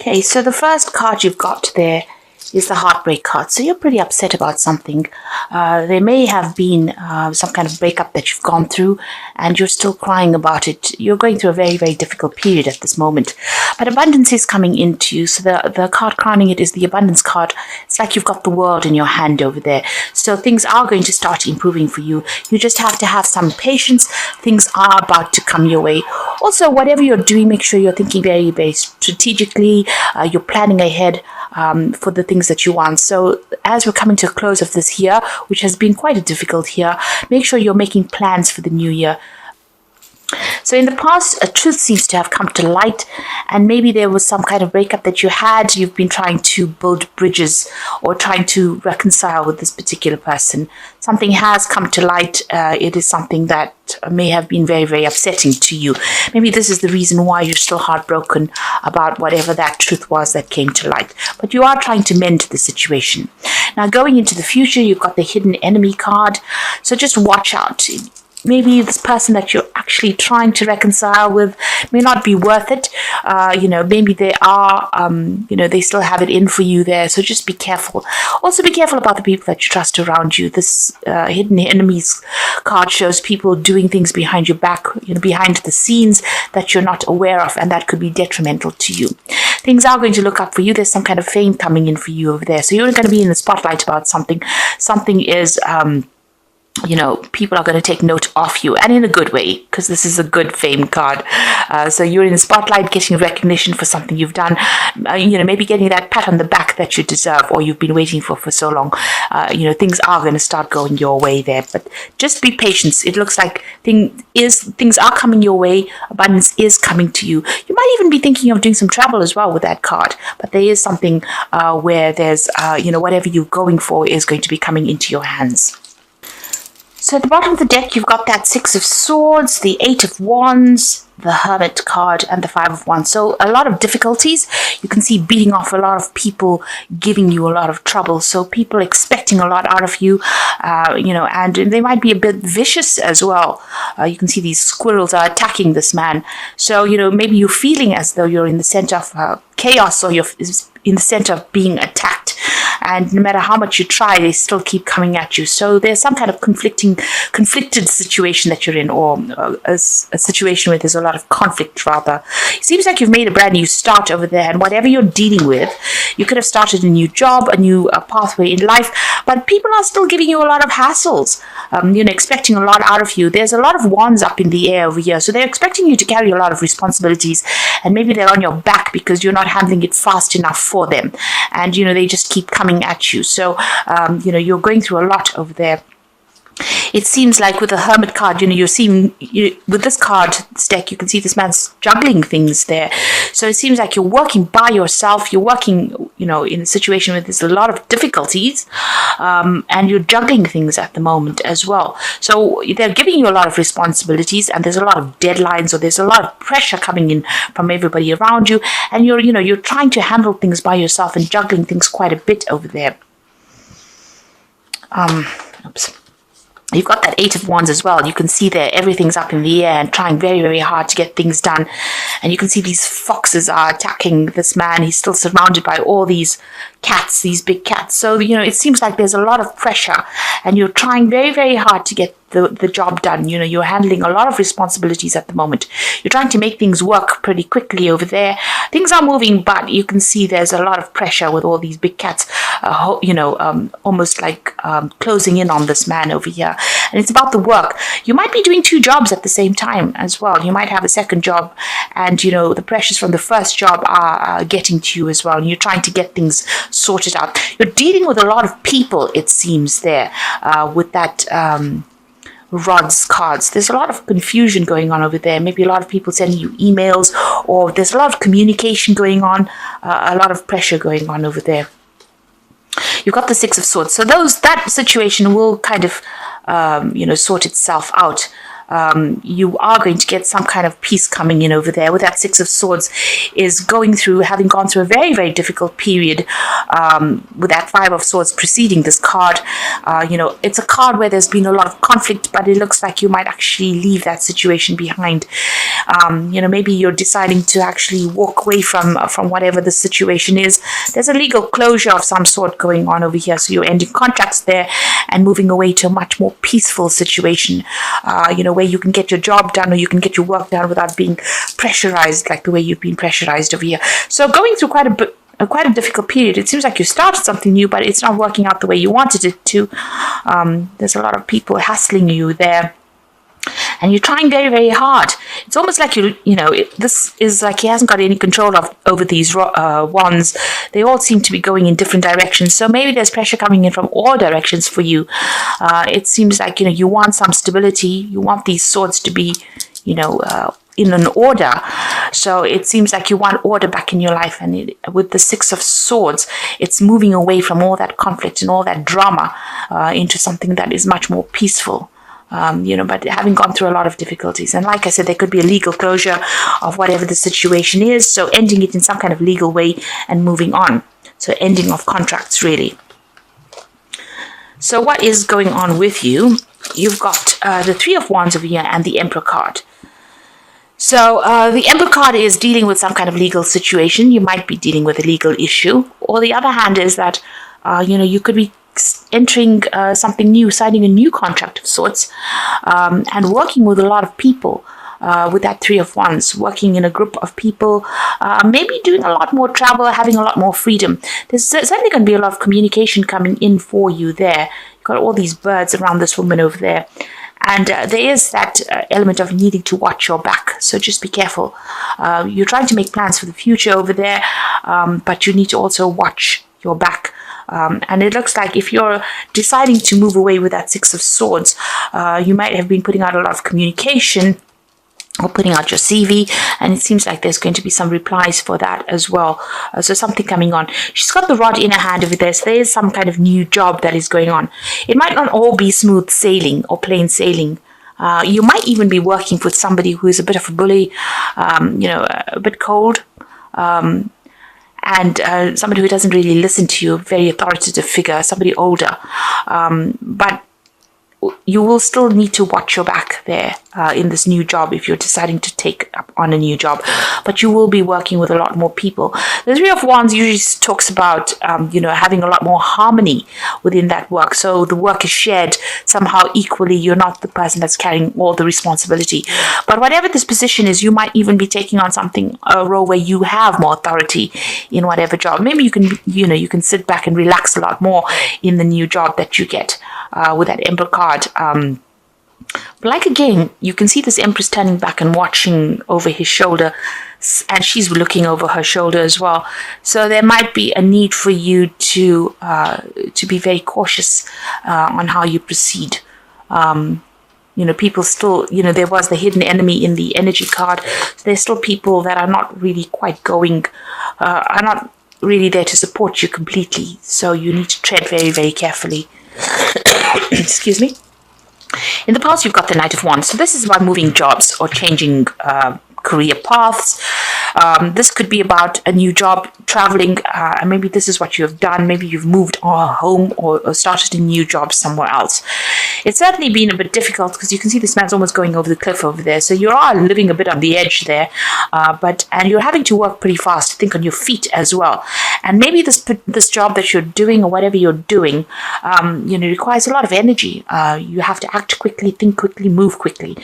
Okay, so the first card you've got there is the heartbreak card. So you're pretty upset about something. There may have been some kind of breakup that you've gone through and you're still crying about it. You're going through a very, very difficult period at this moment. But abundance is coming into you. So the card crowning it is the abundance card. It's like you've got the world in your hand over there. So things are going to start improving for you. You just have to have some patience. Things are about to come your way. Also, whatever you're doing, make sure you're thinking very, very strategically. You're planning ahead for the things that you want. So as we're coming to a close of this year, which has been quite a difficult year, make sure you're making plans for the new year. So in the past, a truth seems to have come to light, and maybe there was some kind of breakup that you had. You've been trying to build bridges or trying to reconcile with this particular person. Something has come to light. It is something that may have been very, very upsetting to you. Maybe this is the reason why you're still heartbroken about whatever that truth was that came to light. But you are trying to mend the situation. Now, going into the future, you've got the hidden enemy card. So just watch out. Maybe this person that you're actually trying to reconcile with may not be worth it. Maybe they are, they still have it in for you there. So just be careful. Also be careful about the people that you trust around you. This hidden enemies card shows people doing things behind your back, behind the scenes that you're not aware of, and that could be detrimental to you. Things are going to look up for you. There's some kind of fame coming in for you over there. So you're going to be in the spotlight about something. Something is... people are going to take note of you, and in a good way, because this is a good fame card. So you're in the spotlight, getting recognition for something you've done, maybe getting that pat on the back that you deserve or you've been waiting for so long. Things are going to start going your way there, but just be patient. It looks like things are coming your way. Abundance is coming to you. You might even be thinking of doing some travel as well with that card, but there is something where there's, whatever you're going for is going to be coming into your hands. So at the bottom of the deck, you've got that Six of Swords, the Eight of Wands, the Hermit card, and the Five of Wands. So a lot of difficulties. You can see beating off a lot of people, giving you a lot of trouble. So people expecting a lot out of you, and they might be a bit vicious as well. You can see these squirrels are attacking this man. So, maybe you're feeling as though you're in the center of chaos, or you're in the center of being attacked. And no matter how much you try, they still keep coming at you. So there's some kind of conflicted situation that you're in, or a situation where there's a lot of conflict, rather. It seems like you've made a brand new start over there, and whatever you're dealing with, you could have started a new job, a new pathway in life, but people are still giving you a lot of hassles, expecting a lot out of you. There's a lot of wands up in the air over here, so they're expecting you to carry a lot of responsibilities, and maybe they're on your back because you're not handling it fast enough for them, and they just keep coming at you. So you're going through a lot over there. It seems like with the Hermit card, you're seeing, with this card, this deck, you can see this man's juggling things there. So it seems like you're working by yourself. You're working, in a situation where there's a lot of difficulties, and you're juggling things at the moment as well. So they're giving you a lot of responsibilities, and there's a lot of deadlines, or there's a lot of pressure coming in from everybody around you. And you're trying to handle things by yourself and juggling things quite a bit over there. Oops. You've got that Eight of Wands as well. You can see there everything's up in the air and trying very, very hard to get things done. And you can see these foxes are attacking this man. He's still surrounded by all these cats, these big cats. So, it seems like there's a lot of pressure, and you're trying very, very hard to get the job done. You're handling a lot of responsibilities at the moment. You're trying to make things work pretty quickly over there. Things are moving, but you can see there's a lot of pressure with all these big cats, almost like closing in on this man over here. And it's about the work. You might be doing two jobs at the same time as well. You might have a second job, and the pressures from the first job are getting to you as well. And you're trying to get things sorted out. You're dealing with a lot of people, it seems, there with that rods cards. There's a lot of confusion going on over there. Maybe a lot of people sending you emails, or there's a lot of communication going on, a lot of pressure going on over there. You've got the Six of Swords. So that situation will kind of, sort itself out. you are going to get some kind of peace coming in over there. With that Six of Swords is having gone through a very, very difficult period, with that Five of Swords preceding this card. It's a card where there's been a lot of conflict, but it looks like you might actually leave that situation behind. Maybe you're deciding to actually walk away from whatever the situation is. There's a legal closure of some sort going on over here, so you're ending contracts there and moving away to a much more peaceful situation, where you can get your job done or you can get your work done without being pressurized like the way you've been pressurized over here. So going through quite a difficult period. It seems like you started something new, but it's not working out the way you wanted it to. There's a lot of people hassling you there, and you're trying very, very hard. It's almost like this is like he hasn't got any control over these wands. They all seem to be going in different directions. So maybe there's pressure coming in from all directions for you. It seems like you want some stability. You want these swords to be, in an order. So it seems like you want order back in your life, and with the Six of Swords, it's moving away from all that conflict and all that drama into something that is much more peaceful. But having gone through a lot of difficulties. And like I said, there could be a legal closure of whatever the situation is, so ending it in some kind of legal way and moving on. So ending of contracts, really. So what is going on with you? You've got the Three of Wands over here and the Emperor card. So the Emperor card is dealing with some kind of legal situation. You might be dealing with a legal issue. Or the other hand is that, you could be entering something new, signing a new contract of sorts, and working with a lot of people. With that Three of Wands, working in a group of people, maybe doing a lot more travel, having a lot more freedom. There's certainly going to be a lot of communication coming in for you there. You've got all these birds around this woman over there. And there is that element of needing to watch your back. So just be careful. You're trying to make plans for the future over there, but you need to also watch your back. And it looks like if you're deciding to move away with that Six of Swords, you might have been putting out a lot of communication or putting out your CV, and it seems like there's going to be some replies for that as well. So something coming on. She's got the rod in her hand over there, so there is some kind of new job that is going on. It might not all be smooth sailing or plain sailing. You might even be working with somebody who is a bit of a bully, a bit cold, and somebody who doesn't really listen to you, very authoritative figure, somebody older. But you will still need to watch your back there in this new job if you're deciding to take up on a new job. But you will be working with a lot more people. The Three of Wands usually talks about, having a lot more harmony within that work. So the work is shared somehow equally. You're not the person that's carrying all the responsibility. But whatever this position is, you might even be taking on a role where you have more authority in whatever job. Maybe you can sit back and relax a lot more in the new job that you get with that Emperor card. But like again, you can see this Empress turning back and watching over his shoulder, and she's looking over her shoulder as well. So there might be a need for you to be very cautious on how you proceed. People still, there was the hidden enemy in the energy card. So there's still people that are not really quite are not really there to support you completely. So you need to tread very, very carefully. Excuse me. In the past, you've got the Knight of Wands. So this is about moving jobs or changing career paths. This could be about a new job, traveling, and maybe this is what you have done. Maybe you've moved home or started a new job somewhere else. It's certainly been a bit difficult because you can see this man's almost going over the cliff over there. So you are living a bit on the edge there, and you're having to work pretty fast, to think on your feet as well. And maybe this job that you're doing or whatever you're doing, requires a lot of energy. You have to act quickly, think quickly, move quickly.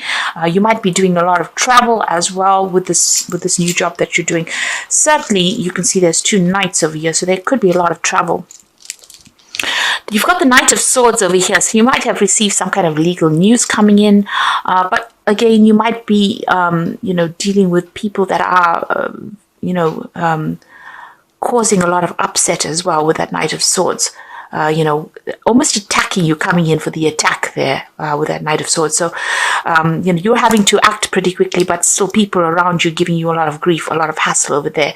You might be doing a lot of travel as well with this new job that you're doing. Certainly, you can see there's two knights over here, so there could be a lot of travel. You've got the Knight of Swords over here, so you might have received some kind of legal news coming in, but again, you might be, dealing with people that are, causing a lot of upset as well with that Knight of Swords. Almost attacking you, coming in for the attack there with that Knight of Swords. So, you're having to act pretty quickly, but still people around you giving you a lot of grief, a lot of hassle over there.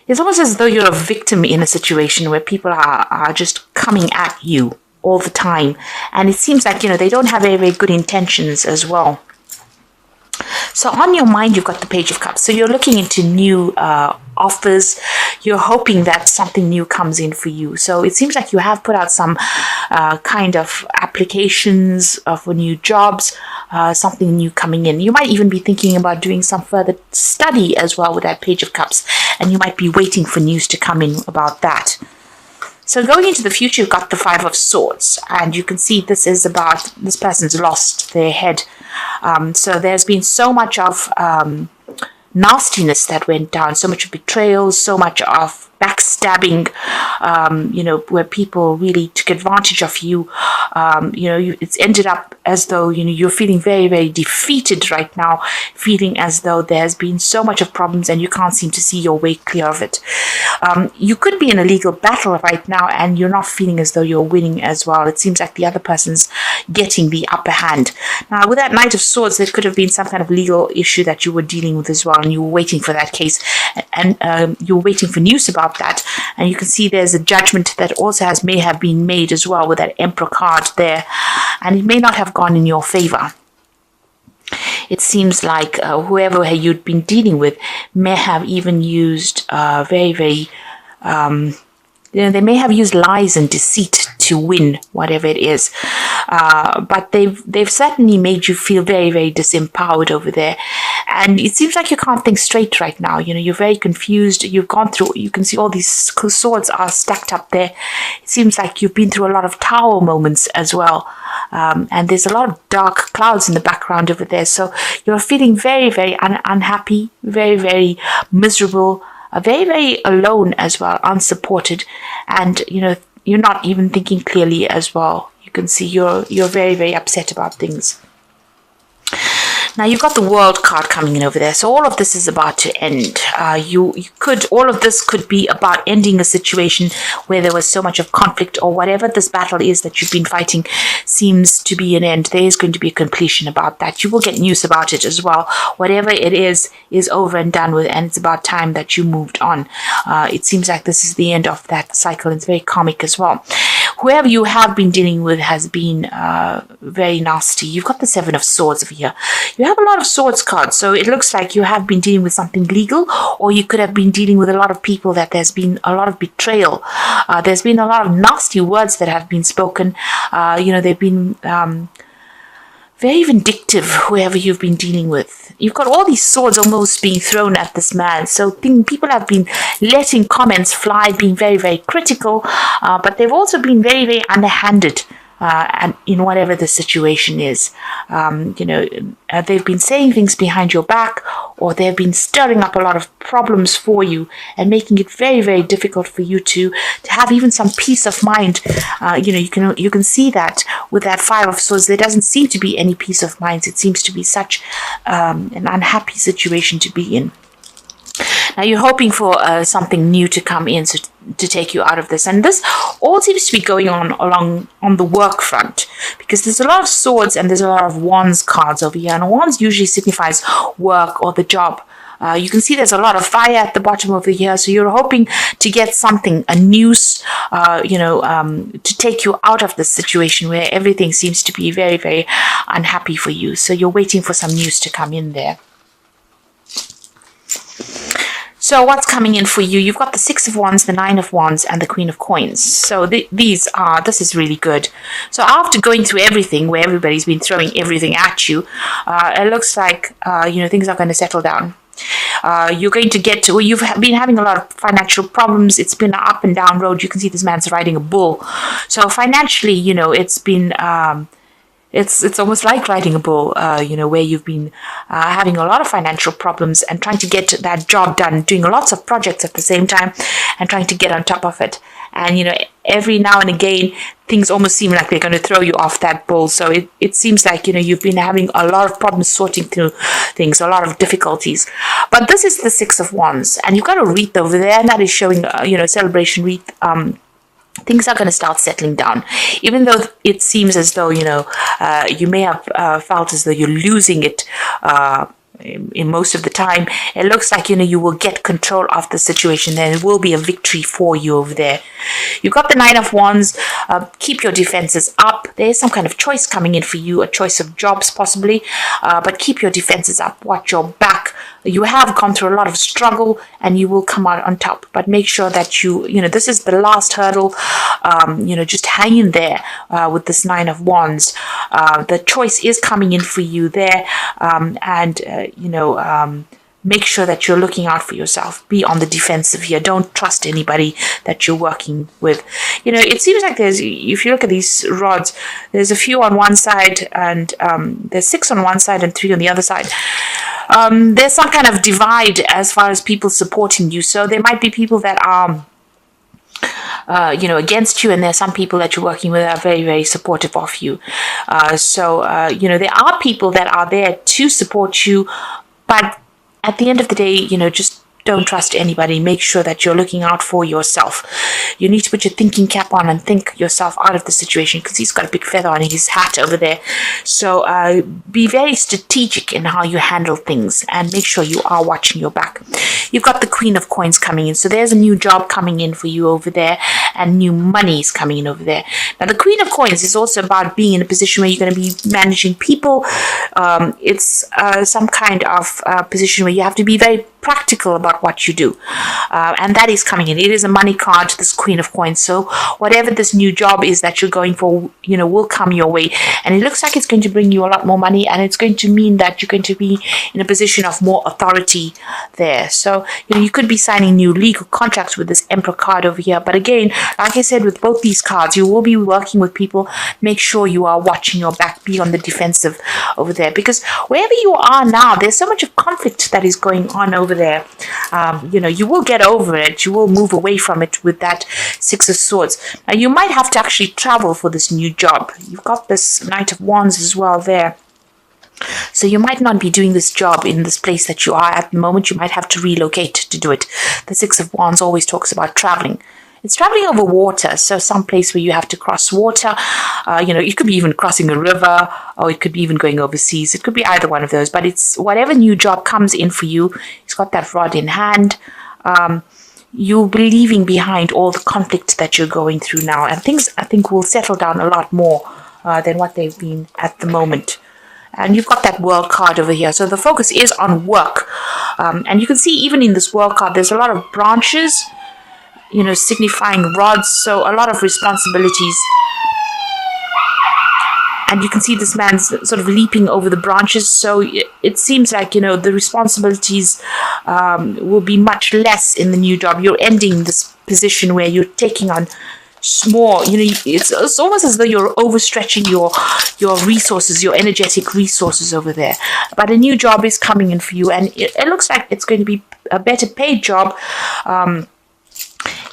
It's almost as though you're a victim in a situation where people are just coming at you. all the time. And it seems like, they don't have very, very good intentions as well. So on your mind, you've got the Page of Cups. So you're looking into new offers. You're hoping that something new comes in for you. So it seems like you have put out some kind of applications for new jobs, something new coming in. You might even be thinking about doing some further study as well with that Page of Cups. And you might be waiting for news to come in about that. So going into the future, you've got the Five of Swords, and you can see this is about this person's lost their head. So there's been so much of nastiness that went down, so much of betrayal, so much of backstabbing, where people really took advantage of you. It's ended up as though, you're feeling very, very defeated right now, feeling as though there's been so much of problems and you can't seem to see your way clear of it. You could be in a legal battle right now and you're not feeling as though you're winning as well. It seems like the other person's getting the upper hand. Now, with that Knight of Swords, there could have been some kind of legal issue that you were dealing with as well, and you were waiting for that case, and you were waiting for news about that. And you can see there's a judgment that also may have been made as well with that Emperor card there, and it may not have gone in your favor. It seems like whoever you'd been dealing with may have even used very, very they may have used lies and deceit to win whatever it is, but they've certainly made you feel very, very disempowered over there, and it seems like you can't think straight right now. You're very confused. You've gone through. You can see all these swords are stacked up there. It seems like you've been through a lot of tower moments as well, and there's a lot of dark clouds in the background over there. So you're feeling very, very unhappy, very, very miserable. Very, very alone as well, unsupported, and you're not even thinking clearly as well. You can see you're very, very upset about things. Now you've got the World card coming in over there, so all of this is about to end. All of this could be about ending a situation where there was so much of conflict, or whatever this battle is that you've been fighting seems to be an end. There is going to be a completion about that. You will get news about it as well. Whatever it is over and done with, and it's about time that you moved on. It seems like this is the end of that cycle. It's very karmic as well. Whoever you have been dealing with has been very nasty. You've got the Seven of Swords over here. You have a lot of swords cards, so it looks like you have been dealing with something legal, or you could have been dealing with a lot of people that there's been a lot of betrayal. There's been a lot of nasty words that have been spoken. They've been very vindictive, whoever you've been dealing with. You've got all these swords almost being thrown at this man. So people have been letting comments fly, being very, very critical, but they've also been very, very underhanded. And in whatever the situation is, they've been saying things behind your back, or they've been stirring up a lot of problems for you and making it very, very difficult for you to have even some peace of mind. You can see that with that Five of Swords, there doesn't seem to be any peace of mind. It seems to be such an unhappy situation to be in. Now you're hoping for something new to come in to take you out of this, and this all seems to be going on the work front, because there's a lot of swords and there's a lot of wands cards over here, and wands usually signifies work or the job. You can see there's a lot of fire at the bottom over here, so you're hoping to get something, a news, to take you out of this situation where everything seems to be very, very unhappy for you. So you're waiting for some news to come in there. So what's coming in for you? You've got the Six of Wands, the Nine of Wands, and the Queen of Coins. So this is really good. So after going through everything, where everybody's been throwing everything at you, it looks like things are going to settle down. You're going to get to, you've been having a lot of financial problems. It's been an up and down road. You can see this man's riding a bull. So financially, it's been It's almost like riding a bull, where you've been having a lot of financial problems and trying to get that job done, doing lots of projects at the same time and trying to get on top of it. And, every now and again, things almost seem like they're going to throw you off that bull. So it seems like, you've been having a lot of problems sorting through things, a lot of difficulties. But this is the Six of Wands, and you've got a wreath over there, and that is showing, celebration wreath. Things are going to start settling down, even though it seems as though, you may have felt as though you're losing it, in most of the time, it looks like, you will get control of the situation. There will be a victory for you over there. You've got the Nine of Wands. Keep your defenses up. There's some kind of choice coming in for you, a choice of jobs possibly, but keep your defenses up. Watch your back. You have gone through a lot of struggle and you will come out on top, but make sure that this is the last hurdle. Just hang in there with this Nine of Wands. The choice is coming in for you there, make sure that you're looking out for yourself. Be on the defensive here. Don't trust anybody that you're working with. It seems like if you look at these rods, there's a few on one side and there's 6 on one side and 3 on the other side. There's some kind of divide as far as people supporting you. So there might be people that are against you, and there's some people that you're working with that are very, very supportive of you. There are people that are there to support you, but at the end of the day, just don't trust anybody. Make sure that you're looking out for yourself. You need to put your thinking cap on and think yourself out of the situation, because he's got a big feather on his hat over there. So be very strategic in how you handle things and make sure you are watching your back. You've got the Queen of Coins coming in. So there's a new job coming in for you over there, and new money is coming in over there. Now, the Queen of Coins is also about being in a position where you're going to be managing people. It's some kind of position where you have to be very practical about what you do, and that is coming in. It is a money card, this Queen of Coins. So whatever this new job is that you're going for, will come your way, and it looks like it's going to bring you a lot more money, and it's going to mean that you're going to be in a position of more authority there. So you could be signing new legal contracts with this Emperor card over here. But again, like I said, with both these cards, you will be working with people. Make sure you are watching your back. Be on the defensive over there, because wherever you are now, there's so much of conflict that is going on over there. You will get over it. You will move away from it with that Six of Swords. Now, you might have to actually travel for this new job. You've got this Knight of Wands as well there. So you might not be doing this job in this place that you are at the moment. You might have to relocate to do it. The Six of Wands always talks about traveling. It's traveling over water, so some place where you have to cross water. It could be even crossing a river, or it could be even going overseas. It could be either one of those, but it's whatever new job comes in for you. It's got that rod in hand. You'll be leaving behind all the conflict that you're going through now, and things, I think, will settle down a lot more than what they've been at the moment. And you've got that World card over here. So the focus is on work. And you can see even in this World card, there's a lot of branches, signifying rods, so a lot of responsibilities. And you can see this man's sort of leaping over the branches, so it seems like, the responsibilities will be much less in the new job. You're ending this position where you're taking on more, it's almost as though you're overstretching your resources, your energetic resources over there. But a new job is coming in for you, and it looks like it's going to be a better paid job.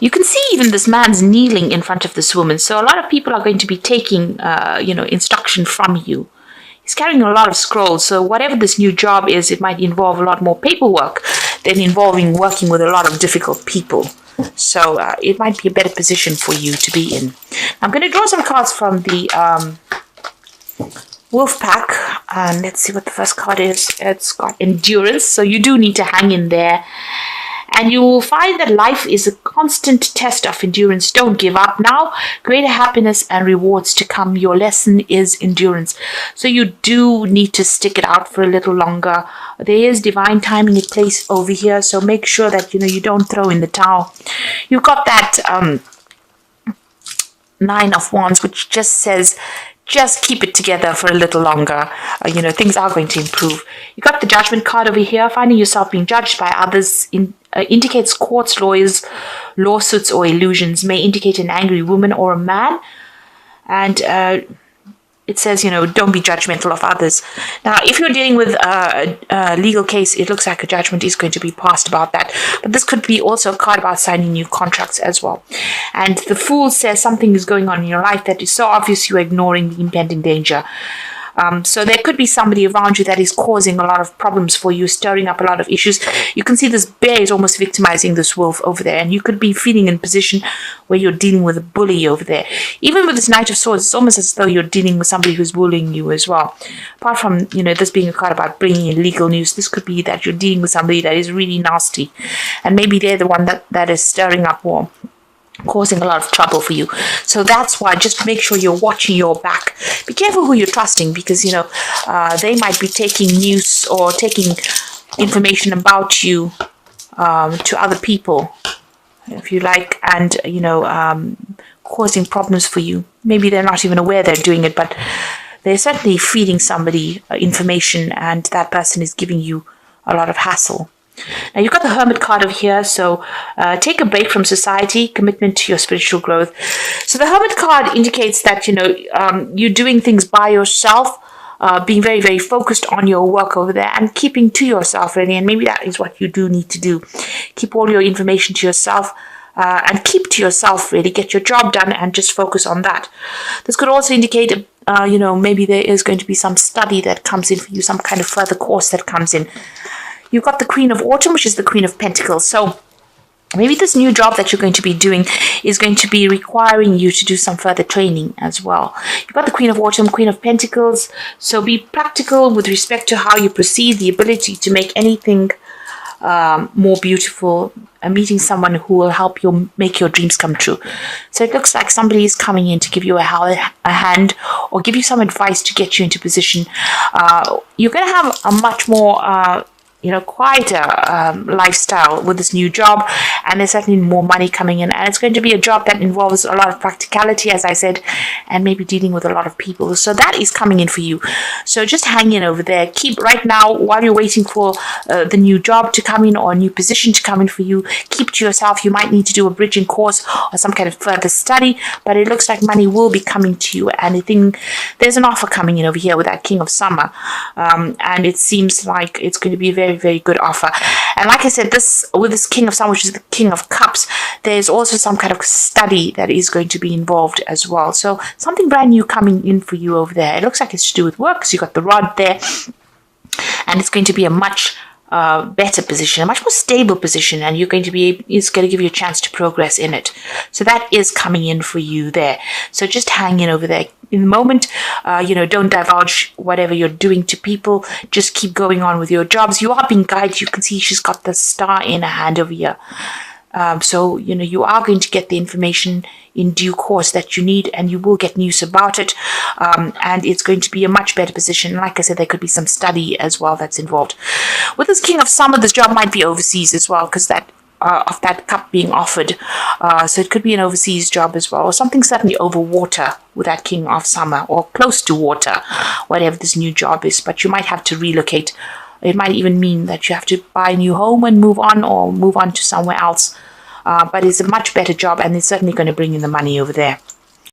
You can see even this man's kneeling in front of this woman. So a lot of people are going to be taking, instruction from you. He's carrying a lot of scrolls. So whatever this new job is, it might involve a lot more paperwork than involving working with a lot of difficult people. So it might be a better position for you to be in. I'm going to draw some cards from the Wolf Pack. And let's see what the first card is. It's got endurance. So you do need to hang in there. And you will find that life is a constant test of endurance. Don't give up now. Greater happiness and rewards to come. Your lesson is endurance. So you do need to stick it out for a little longer. There is divine timing in place over here. So make sure that, you don't throw in the towel. You've got that Nine of Wands, which just says, just keep it together for a little longer. Things are going to improve. You got the Judgment card over here. Finding yourself being judged by others indicates courts, lawyers, lawsuits, or illusions. May indicate an angry woman or a man. And it says, don't be judgmental of others. Now, if you're dealing with a legal case, it looks like a judgment is going to be passed about that. But this could be also a card about signing new contracts as well. And the Fool says something is going on in your life that is so obvious you're ignoring the impending danger. So there could be somebody around you that is causing a lot of problems for you, stirring up a lot of issues. You can see this bear is almost victimizing this wolf over there, and you could be feeling in a position where you're dealing with a bully over there. Even with this Knight of Swords, it's almost as though you're dealing with somebody who's bullying you as well. Apart from, this being a card about bringing in legal news, this could be that you're dealing with somebody that is really nasty, and maybe they're the one that is stirring up war, causing a lot of trouble for you. So that's why just make sure you're watching your back. Be careful who you're trusting, because they might be taking news or taking information about you to other people, if you like, and causing problems for you. Maybe they're not even aware they're doing it, but they're certainly feeding somebody information, and that person is giving you a lot of hassle. Now you've got the Hermit card over here, so take a break from society, commitment to your spiritual growth. So the Hermit card indicates that you're doing things by yourself, being very, very focused on your work over there, and keeping to yourself really. And maybe that is what you do need to do. Keep all your information to yourself. And keep to yourself really, get your job done and just focus on that. This could also indicate maybe there is going to be some study that comes in for you, some kind of further course that comes in. You've got the Queen of Autumn, which is the Queen of Pentacles. So maybe this new job that you're going to be doing is going to be requiring you to do some further training as well. You've got the Queen of Autumn, Queen of Pentacles. So be practical with respect to how you proceed, the ability to make anything more beautiful, meeting someone who will help you make your dreams come true. So it looks like somebody is coming in to give you a hand or give you some advice to get you into position. You're going to have a much more quieter lifestyle with this new job, and there's certainly more money coming in, and it's going to be a job that involves a lot of practicality, as I said, and maybe dealing with a lot of people. So that is coming in for you. So just hang in over there. Keep right now, while you're waiting for the new job to come in or a new position to come in for you, keep to yourself. You might need to do a bridging course or some kind of further study, but it looks like money will be coming to you, and I think there's an offer coming in over here with that King of Summer, and it seems like it's going to be a very, very good offer. And like I said, with this King of Summer, which is the King of Cups, there's also some kind of study that is going to be involved as well. So something brand new coming in for you over there. It looks like it's to do with work, so you've got the rod there, and it's going to be a much better position, a much more stable position, and it's going to give you a chance to progress in it. So that is coming in for you there. So just hang in over there. In the moment, don't divulge whatever you're doing to people. Just keep going on with your jobs. You are being guided. You can see she's got the star in her hand over here. So you are going to get the information in due course that you need, and you will get news about it, and it's going to be a much better position. Like I said, there could be some study as well that's involved. With this King of Summer, this job might be overseas as well, because of that cup being offered. So it could be an overseas job as well, or something certainly over water with that King of Summer, or close to water, whatever this new job is. But you might have to relocate. It might even mean that you have to buy a new home and move on, or move on to somewhere else. But it's a much better job, and it's certainly going to bring in the money over there.